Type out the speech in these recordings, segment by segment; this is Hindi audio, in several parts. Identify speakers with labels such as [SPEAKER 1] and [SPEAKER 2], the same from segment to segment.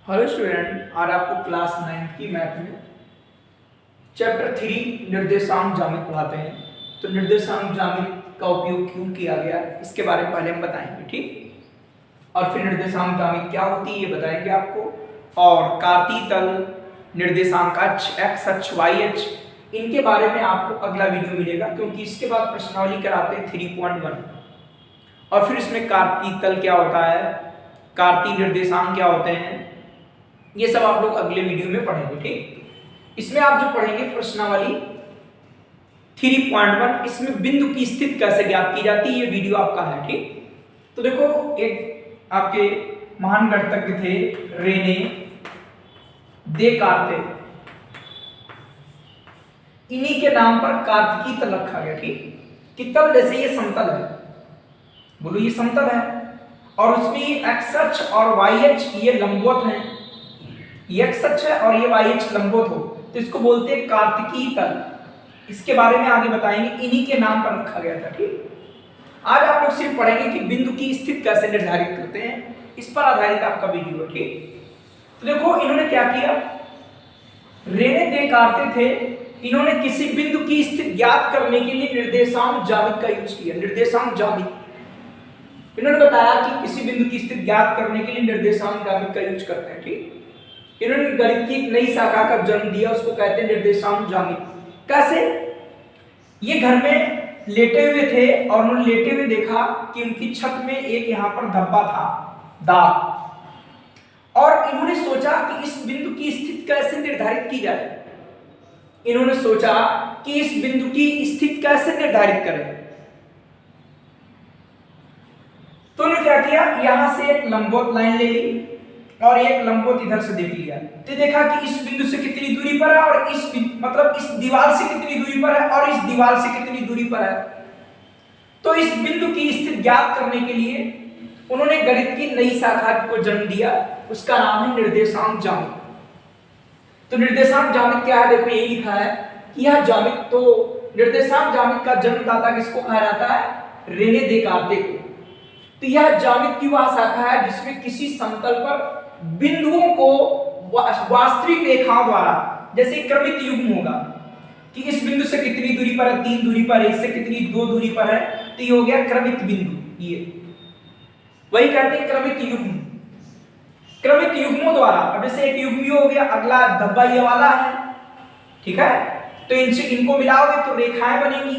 [SPEAKER 1] हेलो स्टूडेंट, आज आपको क्लास 9 की मैथ में चैप्टर 3 निर्देशांक ज्यामिति पढ़ाते हैं। तो निर्देशांक ज्यामिति का उपयोग क्यों किया गया इसके बारे में पहले हम बताएंगे, ठीक। और फिर निर्देशांक ज्यामिति क्या होती है ये बताएंगे आपको। और कार्तीय तल, निर्देशांक अक्ष, एक्स अक्ष, वाई अक्ष, इनके बारे में आपको अगला वीडियो मिलेगा, क्योंकि इसके बाद प्रश्नावली कराते हैं 3.1। और फिर इसमें कार्तीय तल क्या होता है, कार्तीय निर्देशांक क्या होते हैं, ये सब आप लोग अगले वीडियो में पढ़ेंगे, ठीक। इसमें आप जो पढ़ेंगे प्रश्नावली 3.1, इसमें बिंदु की स्थिति कैसे ज्ञात की जाती है, ये वीडियो आपका है, ठीक। तो देखो, एक आपके महान गणितज्ञ थे रेने देकार्ते, इन्हीं के नाम पर कार्तिकी तल रखा गया, ठीक। कि तल जैसे ये समतल है, बोलो ये समतल है, और उसमें एक्स अक्ष और वाई अक्ष ये लंबवत हैं, ये एक्स अक्ष है और ये वाई अक्ष लंबवत हो, तो इसको बोलते हैं कार्तिकी तल। इसके बारे में आगे बताएंगे, इन्हीं के नाम पर रखा गया था, ठीक। आज आप लोग सिर्फ पढ़ेंगे कि बिंदु की स्थिति कैसे निर्धारित करते हैं, इस पर आधारित आपका वीडियो है, ठीक। तो देखो इन्होंने क्या किया, रेने देकार्ते थे, इन्होंने किसी बिंदु की स्थिति ज्ञात करने के लिए निर्देशांक ज्यामिति का यूज किया। निर्देशांक ज्यामिति इन्होंने बताया कि किसी बिंदु की स्थिति ज्ञात करने के लिए निर्देशांक ज्यामिति का यूज करते हैं, ठीक। इन्होंने गणित की एक नई शाखा का जन्म दिया, उसको कहते हैं निर्देशांक ज्यामिति। कैसे? ये घर में लेटे हुए थे और उन्होंने लेटे हुए देखा कि उनकी छत में एक यहाँ पर धब्बा था, दाग, और इन्होंने सोचा कि इस बिंदु की स्थिति कैसे निर्धारित की जाए। इन्होंने सोचा कि इस बिंदु की स्थिति कैसे निर्धारित करें। तो उन्होंने क्या किया, यहां से एक लंबवत लाइन ले ली और एक लंबवत इधर से देख लिया। तो देखा कि इस बिंदु से कितनी दूरी पर है और इस मतलब इस दीवार से कितनी दूरी पर है और इस दीवार से कितनी दूरी पर है। तो इस बिंदु की स्थिति ज्ञात करने के लिए उन्होंने गणित की नई शाखा को जन्म दिया, उसका नाम है निर्देशांक ज्यामिति। तो निर्देशांक ज्यामिति क्या है, देखो यही लिखा है कि यह ज्यामिति, तो निर्देशांक ज्यामिति का जन्मदाता किसको कहा जाता है, रेने देकार्ते को। तो यह ज्यामिति की वह शाखा है जिसमें किसी समतल पर बिंदुओं को वास्तविक रेखाओं द्वारा, जैसे क्रमित युग्म होगा कि इस बिंदु से कितनी दूरी पर है, 3 दूरी पर है, इससे कितनी 2 दूरी पर है, तो ये हो गया क्रमित बिंदु। ये वही कहते हैं क्रमित युग्म। क्रमित युग्मों द्वारा, अब जैसे एक युग्म हो गया, अगला धब्बा ये वाला है, ठीक है, तो इनसे इनको मिलाओगे तो रेखाएं बनेंगी,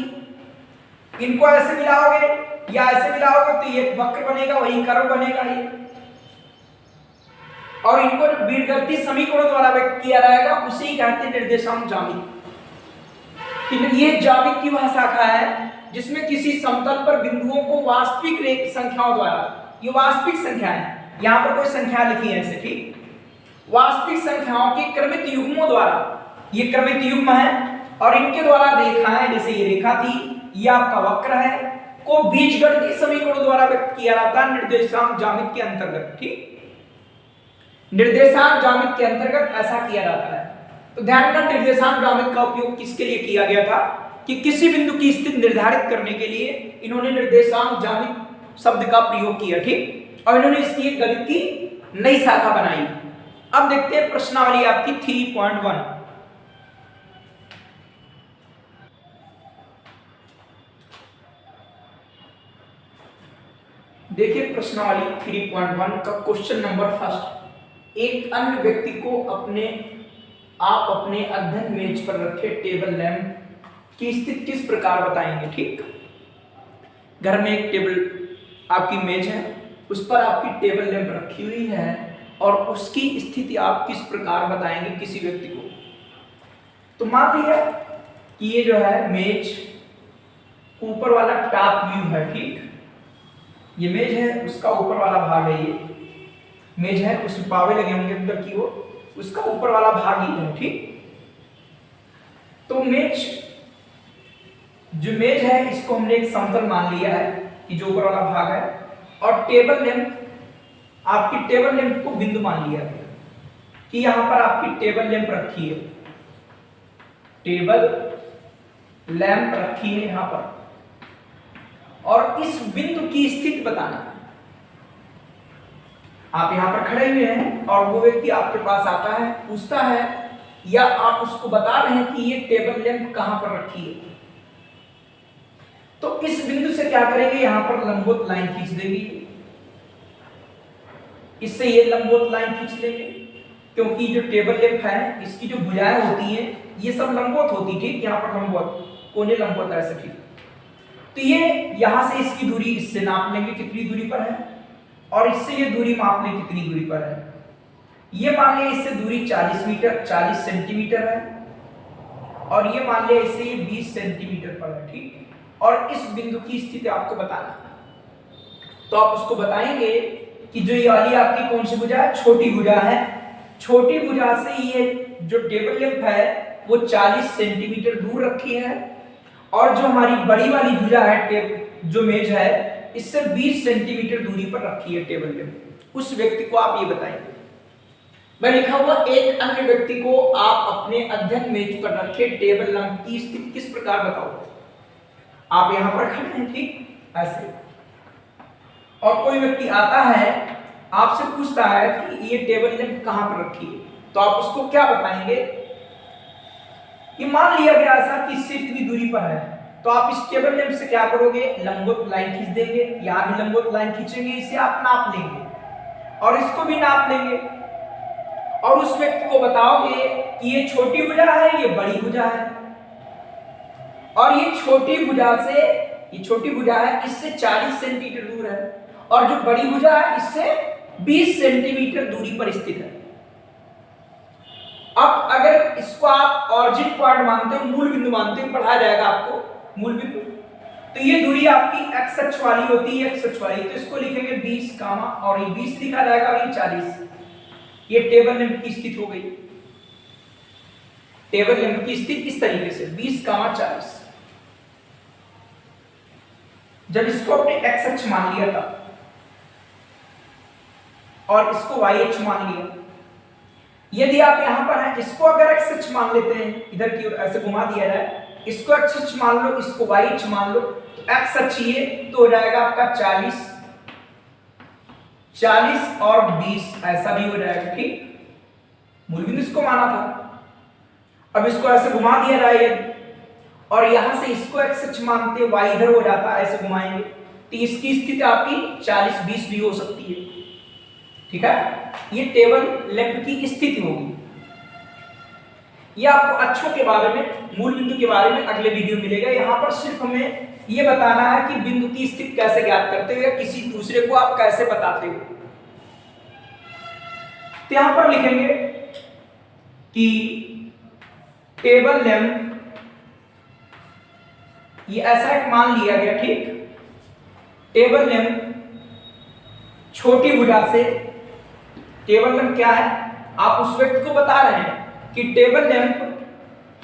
[SPEAKER 1] इनको ऐसे मिलाओगे या ऐसे मिलाओगे तो ये वक्र बनेगा, वही कर्व बनेगा ये, और इनको जो बीजगणितीय समीकरणों द्वारा व्यक्त किया जाएगा उसे ही कहते हैं निर्देशांक ज्यामिति। ये ज्यामिति की वह शाखा है जिसमें किसी समतल पर बिंदुओं को वास्तविक संख्याओं द्वारा, ये वास्तविक संख्या है, यहाँ पर कोई संख्या लिखी है ऐसे, ठीक, वास्तविक संख्याओं के क्रमित युग्मों द्वारा, ये क्रमित युग्म है, और इनके द्वारा रेखाएं, जैसे ये रेखा थी, ये आपका वक्र है, को बीजगणितीय समीकरणों द्वारा व्यक्त किया जाता है निर्देशांक ज्यामिति के अंतर्गत, ठीक। निर्देशांक ज्यामिति के अंतर्गत ऐसा किया जाता है। तो ध्यान रखना, निर्देशांक ज्यामिति का उपयोग किसके लिए किया गया था, कि किसी बिंदु की स्थिति निर्धारित करने के लिए इन्होंने निर्देशांक ज्यामिति शब्द का प्रयोग किया, ठीक, और इन्होंने इसकी एक गणित की नई शाखा बनाई। अब देखते हैं प्रश्नावली आपकी 3.1। देखिए प्रश्नावली 3.1 का क्वेश्चन नंबर फर्स्ट। एक अन्य व्यक्ति को आप अपने अध्ययन मेज पर रखे टेबल लैंप की स्थिति किस प्रकार बताएंगे, ठीक। घर में एक टेबल आपकी मेज है, उस पर आपकी टेबल लैंप रखी हुई है और उसकी स्थिति आप किस प्रकार बताएंगे किसी व्यक्ति को। तो मान लिया कि ये जो है मेज ऊपर वाला टॉप व्यू है, ठीक, ये मेज है, उसका ऊपर वाला भाग है, ये मेज है, उसमें पावे लगे होंगे अंदर की ओर, उसका ऊपर वाला भाग ही है, ठीक। तो मेज, जो मेज है इसको हमने एक समतल मान लिया है कि जो ऊपर वाला भाग है, और टेबल लैंप, आपकी टेबल लैंप को बिंदु मान लिया है कि यहां पर आपकी टेबल लैंप रखी है, टेबल लैंप रखी है यहां पर, और इस बिंदु की स्थिति बताना। आप यहाँ पर खड़े हुए हैं और वो व्यक्ति आपके पास आता है, पूछता है या आप उसको बता रहे हैं कि ये टेबल लैंप कहाँ पर रखी है, तो इस बिंदु से क्या करेंगे, यहाँ पर लंबवत लाइन खींच देंगे। इससे ये लंबवत लाइन खींच लेंगे, क्योंकि जो टेबल लैंप है इसकी जो भुजाएं होती हैं ये सब लंबवत होती, ठीक, यहाँ पर लंबवत, कोने लंबवत ऐसे, ठीक। तो ये यहाँ से इसकी दूरी इससे नाप लेंगे कितनी दूरी पर है, और इससे ये दूरी माप लें कितनी दूरी पर है। ये मान लिया इससे दूरी 40 मीटर 40 सेंटीमीटर है, और ये मान लिया इससे ये 20 सेंटीमीटर पर है, ठीक। और इस बिंदु की स्थिति आपको बताना है, तो आप उसको बताएंगे कि जो ये वाली आपकी कौन सी भुजा है, छोटी भुजा है। छोटी भुजा से ये जो टेबल लैंप है वो 40 सेंटीमीटर दूर रखी है, और जो हमारी बड़ी वाली भुजा है, जो मेज है, इससे 20 सेंटीमीटर दूरी पर रखी है टेबल लैंप। उस व्यक्ति को आप ये बताएंगे। मैं लिखा हुआ एक अन्य व्यक्ति को आप अपने अध्ययन मेज पर रखे टेबल लैंप की स्थिति किस प्रकार बताओ। आप यहां पर खड़े हैं, ठीक, ऐसे, और कोई व्यक्ति आता है आपसे पूछता है कि ये टेबल लैंप कहां पर रखी है, तो आप उसको क्या बताएंगे। ये मान लिया गया ऐसा कि इससे इतनी दूरी पर है, तो आप इस टेबल लैंप से क्या करोगे, लंबवत लाइन खींच देंगे। यहां भी लंबवत लाइन खींचेंगे, इसे आप नाप लेंगे और इसको भी नाप लेंगे, और उस व्यक्ति को बताओगे कि ये छोटी भुजा है, ये बड़ी भुजा है, और ये छोटी भुजा से, ये छोटी भुजा है, इससे 40 सेंटीमीटर दूर है, और जो बड़ी भुजा है इससे 20 सेंटीमीटर दूरी पर स्थित है। अब अगर इसको आप ऑरिजिन पॉइंट मानते हो, मूल बिंदु मानते हो, पढ़ाया जाएगा आपको मूल बिंदु, तो ये दूरी आपकी एक्स अक्ष वाली होती है, एक्स अक्ष वाली, तो इसको लिखेंगे 20 कामा, और ये 20 लिखा जाएगा और ये 40। ये टेबल लैंप की स्थिति हो गई। टेबल लैंप की स्थिति इस तरीके से 20 कामा 40। जब इसको अपने एक्स अक्ष मान लिया था और इसको वाई अक्ष मान लिया, यदि आप यहां पर हैं, इसको अगर एक्स अक्ष मान लेते हैं, इधर की ओर ऐसे घुमा दिया जाए, इसको एक्स अक्ष मान लो, इसको वाई अक्ष मान लो, तो एक्स अक्ष ये तो हो जाएगा आपका 40 और 20, ऐसा भी हो जाएगा, ठीक। मूल बिंदु इसको माना था, अब इसको ऐसे घुमा दिया जाए और यहां से इसको एक्स अक्ष मानते, वाई इधर हो जाता, ऐसे घुमाएंगे, तो इसकी स्थिति आपकी 40-20 भी हो सकती है, ठीक है। ये टेबल लैंप की स्थिति होगी। ये आपको अक्षों के बारे में, मूल बिंदु के बारे में अगले वीडियो मिलेगा। यहाँ पर सिर्फ हमें ये बताना है कि बिंदु की स्थिति कैसे ज्ञात करते हो या किसी दूसरे को आप कैसे बताते हो। तो यहां पर लिखेंगे कि टेबल लैंप, ये ऐसा एक मान लिया गया, ठीक। टेबल लैंप छोटी भुजा से, टेबल लैंप क्या है, आप उस व्यक्ति को बता रहे हैं कि टेबल लैंप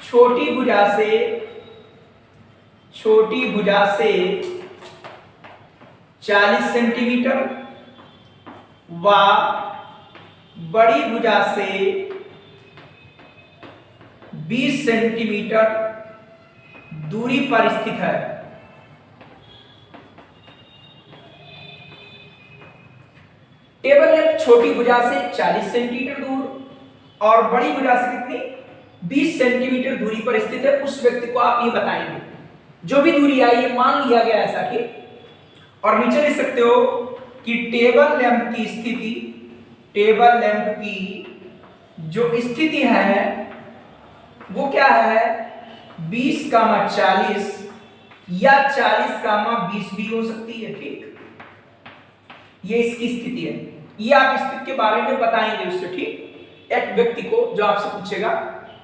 [SPEAKER 1] छोटी भुजा से 40 सेंटीमीटर व बड़ी भुजा से 20 सेंटीमीटर दूरी पर स्थित है। टेबल लैंप छोटी भुजा से 40 सेंटीमीटर दूर और बड़ी भुजा से कितनी, 20 सेंटीमीटर दूरी पर स्थित है। उस व्यक्ति को आप ये बताएंगे, जो भी दूरी आई ये मान लिया गया ऐसा कि, और नीचे लिख सकते हो कि टेबल लैंप की स्थिति, टेबल लैंप की जो स्थिति है वो क्या है, 20,40 या 40,20 भी हो सकती है, ठीक। ये इसकी स्थिति है, ये आप स्थिति के बारे में बताएंगे उससे, ठीक, एक व्यक्ति को जो आपसे पूछेगा।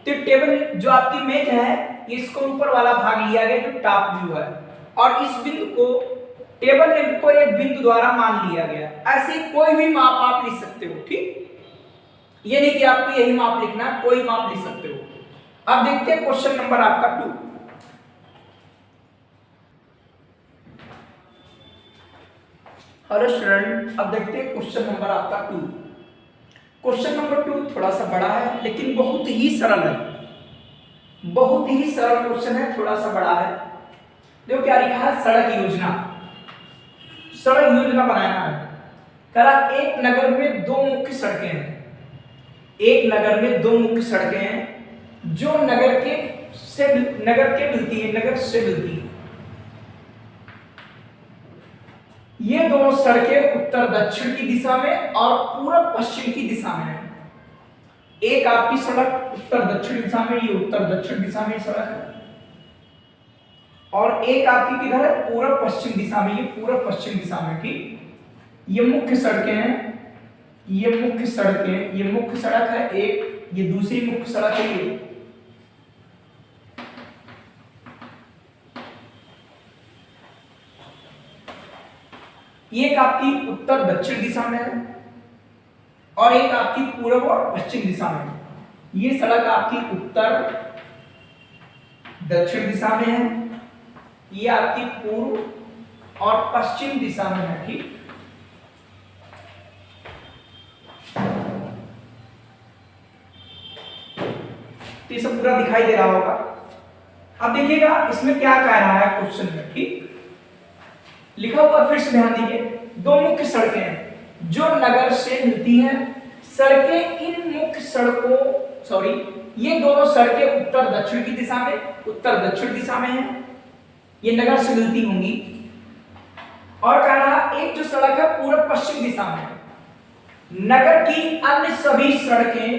[SPEAKER 1] तो टेबल जो आपकी मेज है, इसको ऊपर वाला भाग लिया गया जो टॉप व्यू है, और इस बिंदु को, टेबल लैंप को एक बिंदु द्वारा मान लिया गया। ऐसे कोई भी माप आप लिख सकते हो, ठीक। ये नहीं कि आपको यही माप लिखना, कोई माप लिख सकते हो। अब देखते हैं क्वेश्चन नंबर आपका 2। हेलो स्टूडेंट, अब देखते हैं क्वेश्चन नंबर आपका 2। क्वेश्चन नंबर 2 थोड़ा सा बड़ा है लेकिन बहुत ही सरल है, बहुत ही सरल क्वेश्चन है, थोड़ा सा बड़ा है। देखो क्या लिखा है, सड़क योजना, सड़क योजना बनाना है। करा एक नगर में दो मुख्य सड़कें हैं, एक नगर में दो मुख्य सड़कें हैं जो नगर के मिलती है, नगर से मिलती है। ये दोनों सड़कें उत्तर दक्षिण की दिशा में और पूरब पश्चिम की दिशा में है। एक आपकी सड़क उत्तर दक्षिण दिशा में, ये उत्तर दक्षिण दिशा में सड़क है, और एक आपकी किधर है, पूरब पश्चिम दिशा में, ये पूरब पश्चिम दिशा में। ठीक, ये मुख्य सड़कें हैं, ये मुख्य सड़कें, ये मुख्य सड़क है एक, ये दूसरी मुख्य सड़क है ये एक आपकी उत्तर दक्षिण दिशा में है और एक आपकी पूर्व और पश्चिम दिशा में है। ये सड़क आपकी उत्तर दक्षिण दिशा में है, ये आपकी पूर्व और पश्चिम दिशा में है। ठीक, तो ये सब पूरा दिखाई दे रहा होगा। अब देखिएगा इसमें क्या कह रहा है क्वेश्चन में। ठीक, लिखा हुआ फिर से ध्यान दीजिए, दो मुख्य सड़कें हैं जो नगर से मिलती हैं। सड़कें इन मुख्य सड़कों ये दोनों सड़कें उत्तर दक्षिण की दिशा में, उत्तर दक्षिण दिशा में हैं, ये नगर से मिलती होंगी। और कह रहा एक जो सड़क है पूर्व पश्चिम दिशा में, नगर की अन्य सभी सड़कें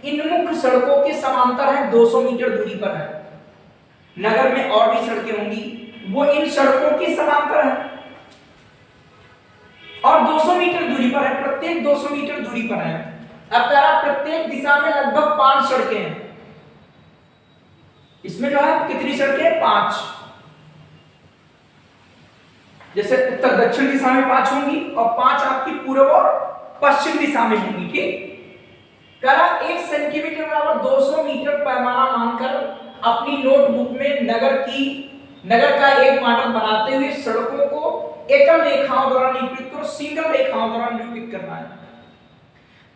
[SPEAKER 1] इन मुख्य सड़कों के समांतर हैं, 200 मीटर दूरी पर है। नगर में और भी सड़कें होंगी, वो इन सड़कों के समांतर है और 200 मीटर दूरी पर है, प्रत्येक 200 मीटर दूरी पर है। अब कह रहा प्रत्येक दिशा में लगभग 5 सड़कें हैं। इसमें जो है कितनी सड़कें, 5। जैसे उत्तर दक्षिण दिशा में 5 होंगी और 5 आपकी पूर्व और पश्चिम दिशा में होंगी। ठीक, कह रहा 1 सेंटीमीटर बराबर 200 मीटर पैमाना मानकर अपनी नोटबुक में नगर का एक मॉडल बनाते हुए सड़कों को एकल रेखाओं द्वारा निरूपित करो, सिंगल रेखाओं द्वारा निरूपित करना है।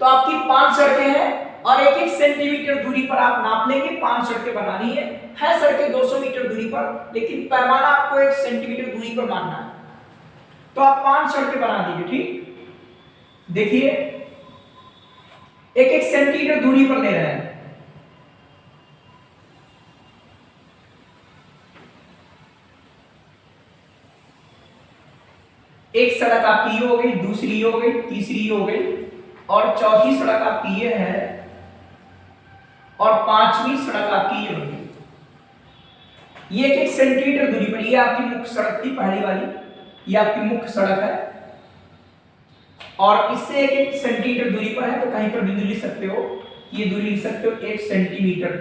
[SPEAKER 1] तो आपकी 5 सड़कें हैं और 1-1 सेंटीमीटर दूरी पर आप नाप लेंगे, 5 सड़कें बनानी है सड़कें 200 मीटर दूरी पर, लेकिन पैमाना आपको 1 सेंटीमीटर दूरी पर मानना है। तो आप 5 सड़कें बना दीजिए। ठीक, देखिए 1-1 सेंटीमीटर दूरी पर ले रहे हैं। एक सड़क आपकी ये हो गई, दूसरी ये हो गई, तीसरी ये हो गई और चौथी सड़क आपकी ये है और 5वीं सड़क आपकी ये होगी। ये 1-1 सेंटीमीटर दूरी पर, ये आपकी मुख्य सड़क थी पहली वाली, ये आपकी मुख्य सड़क है और इससे 1-1 सेंटीमीटर दूरी पर है। तो कहीं पर बिंदु लिख सकते हो, ये दूरी लिख सकते हो 1 सेंटीमीटर।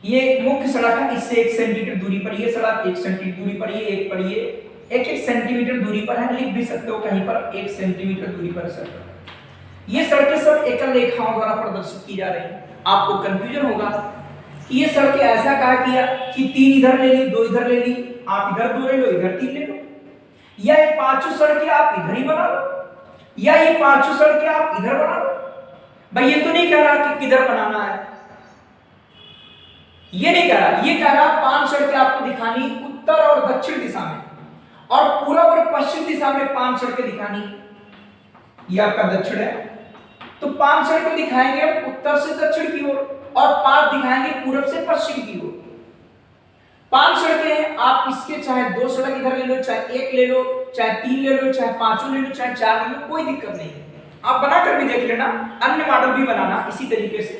[SPEAKER 1] ये मुख्य सड़क है, इससे 1 सेंटीमीटर दूरी पर ये सड़क, 1 सेंटीमीटर दूरी पर ये, एक पर ये 1-1 सेंटीमीटर दूरी पर है, लिख भी सकते हो कहीं पर 1 सेंटीमीटर दूरी पर सड़क। ये सड़कें सब एकल रेखाओं द्वारा प्रदर्शित की जा रही हैं। आपको कंफ्यूजन होगा कि ये सड़कें ऐसा कहा किया कि 3 इधर ले ली, 2 इधर ले ली, आप इधर 2 ले लो, इधर 3 ले लो, या ये 5 सड़कें आप इधर ही बना लो, या ये 5 सड़कें आप इधर बना लो। भाई ये तो नहीं कह रहा कि किधर बनाना है, ये नहीं कह रहा, ये कह रहा 5 सड़कें आपको दिखानी उत्तर और दक्षिण दिशा में और पूर्व और पश्चिम दिशा में 5 सड़कें दिखानी। ये आपका दक्षिण है, तो 5 सड़कें दिखाएंगे हम उत्तर से दक्षिण की ओर और 5 दिखाएंगे पूर्व से पश्चिम की ओर। 5 सड़कें हैं, आप इसके चाहे 2 सड़क इधर ले लो, चाहे 1 ले लो, चाहे 3 ले लो, चाहे 5 ले लो, चाहे 4 ले लो, कोई दिक्कत नहीं है। आप बनाकर भी देख लेना, अन्य मॉडल भी बनाना इसी तरीके से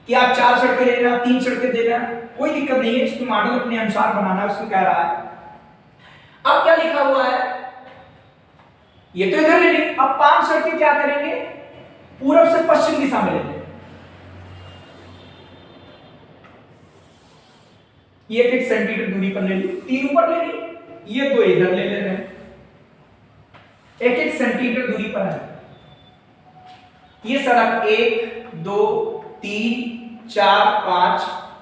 [SPEAKER 1] कि आप 4 सड़कें ले लेना, 3 सड़कें दे लेना, कोई दिक्कत नहीं है। इसमें मॉडल अपने अनुसार बनाना, उसको कह रहा है। अब क्या लिखा हुआ है, ये तो इधर ले ली, अब 5 सड़कें क्या करेंगे, पूर्व से पश्चिम दिशा में ले लें। ये 1-1 सेंटीमीटर दूरी पर ले ली, 3 ऊपर ले ली, ये 2 इधर ले रहे हैं, 1-1 सेंटीमीटर दूरी पर है। ये सड़क 1, 2, 3, 4, 5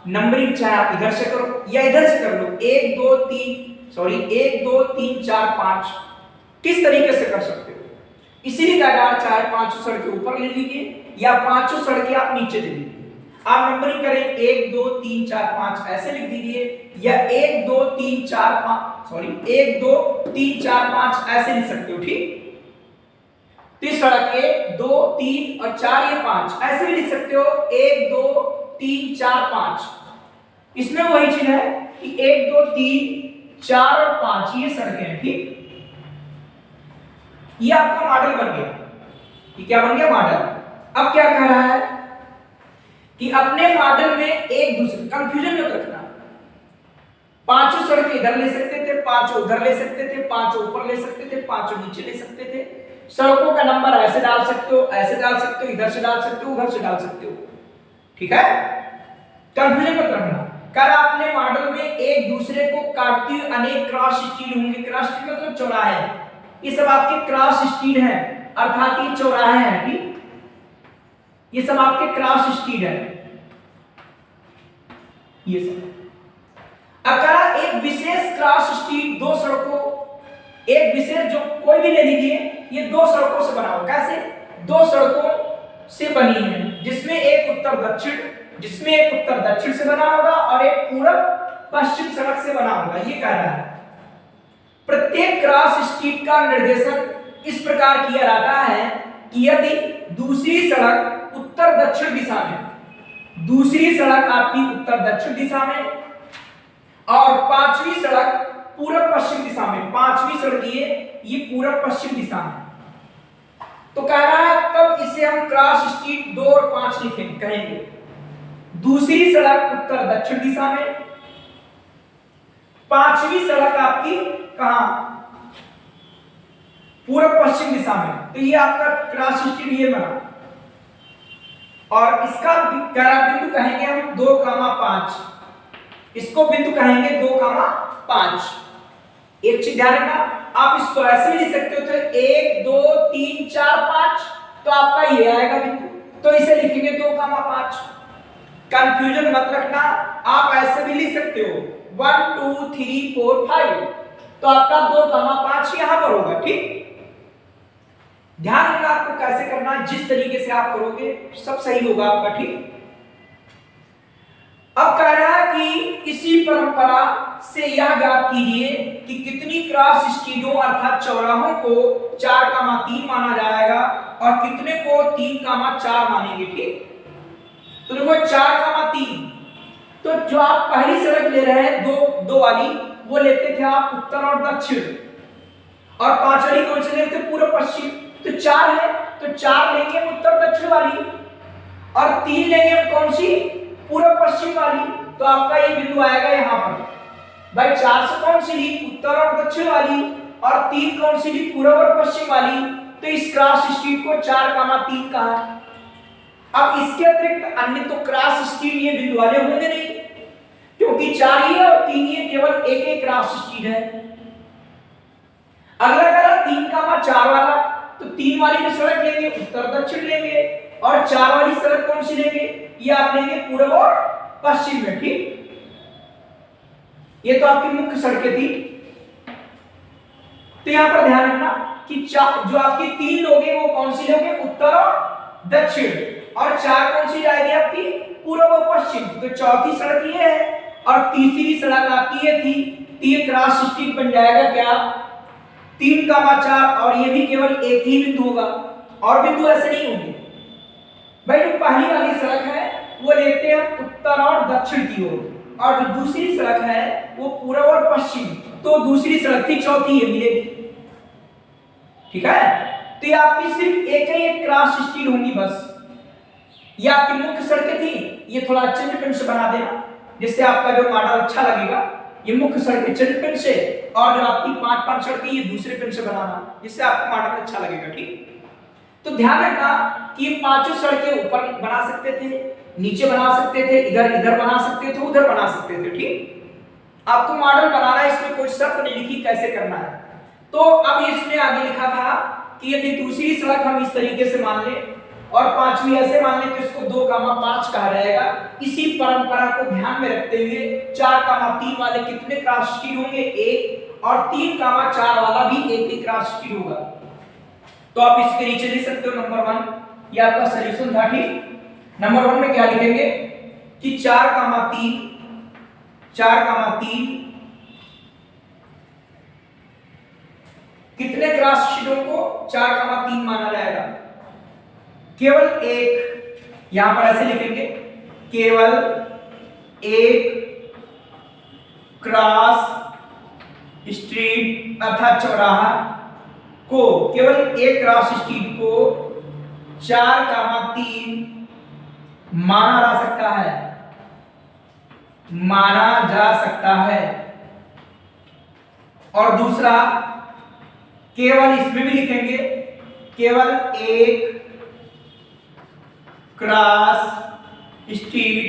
[SPEAKER 1] नंबरिंग चाहे आप इधर से करो या इधर से कर लो, 1, 2, 3, 4, 5 किस तरीके से कर सकते हो। इसीलिए चाहे 5 सड़कें ऊपर ले लीजिए या 5 सड़कें आप नीचे ले लीजिए। आप नंबरिंग करें 1, 2, 3, 4, 5 ऐसे लिख दीजिए या 1, 2, 3, 4, 5 ऐसे लिख सकते हो। ठीक, तो इस सड़क 1 2 3 और 4 ये 5 ऐसे भी लिख सकते हो 1 2 3 4 5। इसमें वही चीज है कि 1 2 3 4 और 5 ये सड़कें हैं, ठीक। ये आपका मॉडल बन गया। ये क्या बन गया? मॉडल। अब क्या कह रहा है कि अपने मॉडल में एक दूसरे कंफ्यूजन मत रखना। पांचों सड़कें इधर ले सकते थे, पांचों उधर ले सकते थे, पांचों ऊपर ले सकते थे, पांचों नीचे ले सकते थे। सड़कों का नंबर ऐसे डाल सकते हो, ऐसे डाल सकते हो, इधर से डाल सकते हो, उधर से डाल सकते हो, ठीक है। कंफ्यूजन मत रखना। कर अपने मॉडल में एक दूसरे को काटती हुई अनेक क्रॉस स्ट्रीट होंगे। क्रॉस स्ट्रीट मतलब चौराहे। ये सब आपके क्रॉस स्ट्रीट हैं, अर्थात ये चौराहे हैं, ठीक। ये सब आपके क्रॉस स्ट्रीट है, ये सब। अगर एक विशेष क्रॉस स्ट्रीट दो सड़कों, एक विशेष जो कोई भी ले लीजिए, ये दो सड़कों से बना हो। कैसे? दो सड़कों से बनी है, जिसमें एक उत्तर दक्षिण से बना होगा और एक पूरब पश्चिम सड़क से बना होगा। ये कह रहा है प्रत्येक क्रॉस स्ट्रीट का निर्देशन इस प्रकार किया जाता है कि यदि दूसरी सड़क उत्तर दक्षिण दिशा में, दूसरी सड़क आपकी उत्तर दक्षिण दिशा में और पांचवी सड़क पूरब पश्चिम दिशा में, पांचवी सड़क ये पूरब पश्चिम दिशा में, तो कह रहा है तब इसे हम क्रॉस स्ट्रीट 2 और 5 लिखेंगे, कहेंगे दूसरी सड़क उत्तर दक्षिण दिशा में, पांचवी सड़क आपकी कहां? पूरब पश्चिम दिशा में। तो ये आपका क्रॉस स्ट्रीट ये बना और इसका बिंदु कहेंगे हम 2,5। इसको बिंदु कहेंगे 2,5। एक चीज ध्यान रखना, आप इसको ऐसे भी लिख सकते हो, तो 1 2 3 4 5, तो आपका ये आएगा बिंदु, तो इसे लिखेंगे 2,5। कंफ्यूजन मत रखना, आप ऐसे भी लिख सकते हो 1 2 3 4 5, तो आपका 2,5 यहां पर होगा, ठीक। ध्यान रखना आपको कैसे करना है, जिस तरीके से आप करोगे सब सही होगा आपका, ठीक। अब कह रहा है कि इसी परंपरा से यह ज्ञात कीजिए कि कितनी क्रॉस स्ट्रीटों अर्थात चौराहों को 4,3 माना जाएगा और कितने को 3,4 मानेंगे, ठीक। तो देखो 4,3, तो जो आप पहली सड़क ले रहे हैं दो वाली, वो लेते थे आप उत्तर और दक्षिण, और 5 वाली कौन से लेते थे? पूर्व पश्चिम। तो 4 है, तो 4 लेंगे उत्तर दक्षिण वाली और 3 लेंगे हम कौन सी? पूर्व पश्चिम वाली। तो आपका ये बिंदु आएगा यहां पर। भाई 4 से कौन सी ली? उत्तर और दक्षिण वाली, और 3 कौन सी ली? पूर्व और पश्चिम वाली। तो इस क्रॉस स्ट्रीट को 4,3 कहा। अब इसके अतिरिक्त अन्य तो क्रॉस स्ट्रीट ये बिंदु वाले होंगे नहीं, क्योंकि 4 ये और 3 ये केवल एक एक क्रॉस स्ट्रीट है। अगला करा 3,4 वाला, तो 3 वाली जो सड़क लेंगे उत्तर दक्षिण लेंगे, और 4 वाली सड़क कौन सी लेंगे? ये आप लेंगे पूर्व और पश्चिम में, ठीक। ये तो आपकी मुख्य सड़कें थी। तो यहां पर ध्यान रखना कि जो आपकी 3 लोग हैं वो कौन सी लोगे? उत्तर और दक्षिण, और 4 कौन सी जाएगी आपकी? पूर्व और पश्चिम। तो चौथी सड़क ये है और तीसरी सड़क आपकी ये थी। तो ये क्रॉस स्ट्रीट बन जाएगा क्या? 3,4, और ये भी केवल एक ही बिंदु होगा, और बिंदु ऐसे नहीं होंगे। भाई जो पहली वाली सड़क है वो लेते हैं उत्तर और दक्षिण की ओर, और जो दूसरी सड़क है वो पूर्व और पश्चिम। तो दूसरी सड़क थी, चौथी ये मिलेगी, ठीक है। तो ये आपकी सिर्फ एक ही एक क्रॉस स्ट्रीट होंगी बस। ये आपकी मुख्य सड़कें थी, ये थोड़ा चिन्ह पेन से बना देना जिससे आपका जो मॉडल अच्छा लगेगा। ये मुख्य सड़कें चिन्ह पेन से, और जो आपकी 5-5 सड़कें ये दूसरे पेन से बनाना जिससे आपका मॉडल अच्छा लगेगा, ठीक। तो ध्यान रखना कि ये 5 सड़कें ऊपर बना सकते थे, नीचे बना सकते थे, इधर बना सकते थे, उधर बना सकते थे, ठीक। आपको मॉडल बनाना है, इसमें कोई शर्त नहीं लिखी कैसे करना है। तो अब इसमें आगे लिखा था कि यदि दूसरी सड़क हम इस तरीके से मान लें और 5वीं ऐसे मान लें तो इसको 2,5 कहा जाएगा। इसी परंपरा को ध्यान में रखते हुए 4,3 वाले कितने क्रॉस स्ट्रीट होंगे? 1, और 3,4 वाला भी एक ही क्रॉस स्ट्रीट होगा। तो आप इसके नीचे लिख सकते हो नंबर 1, ये आपका सॉल्यूशन था, ठीक। नंबर 1 में क्या लिखेंगे कि 4,3 4,3 कितने क्रॉस शीटों को 4,3 माना जाएगा? केवल एक, यहां पर ऐसे लिखेंगे, केवल एक क्रॉस स्ट्रीट अर्थात चौराहा को, केवल एक क्रॉस स्ट्रीट को 4,3 माना जा सकता है, माना जा सकता है। और दूसरा, केवल इसमें भी लिखेंगे, केवल एक क्रॉस स्ट्रीट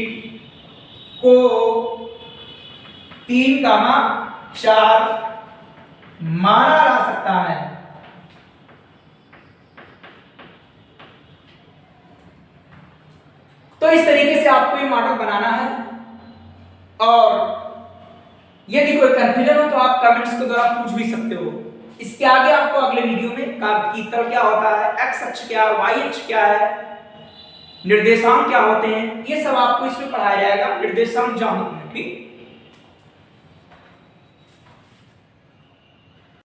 [SPEAKER 1] को 3,4 माना जा सकता है। तो इस तरीके से आपको ये मॉडल बनाना है। और यदि कोई कंफ्यूजन हो तो आप कमेंट्स के द्वारा पूछ भी सकते हो। इसके आगे आपको अगले वीडियो में कार्तीय तल क्या होता है, एक्स अक्ष क्या है, वाई अक्ष क्या है, निर्देशांक क्या होते हैं, ये सब आपको इसमें पढ़ाया जाएगा निर्देशांक ज्यामिति में। ठीक।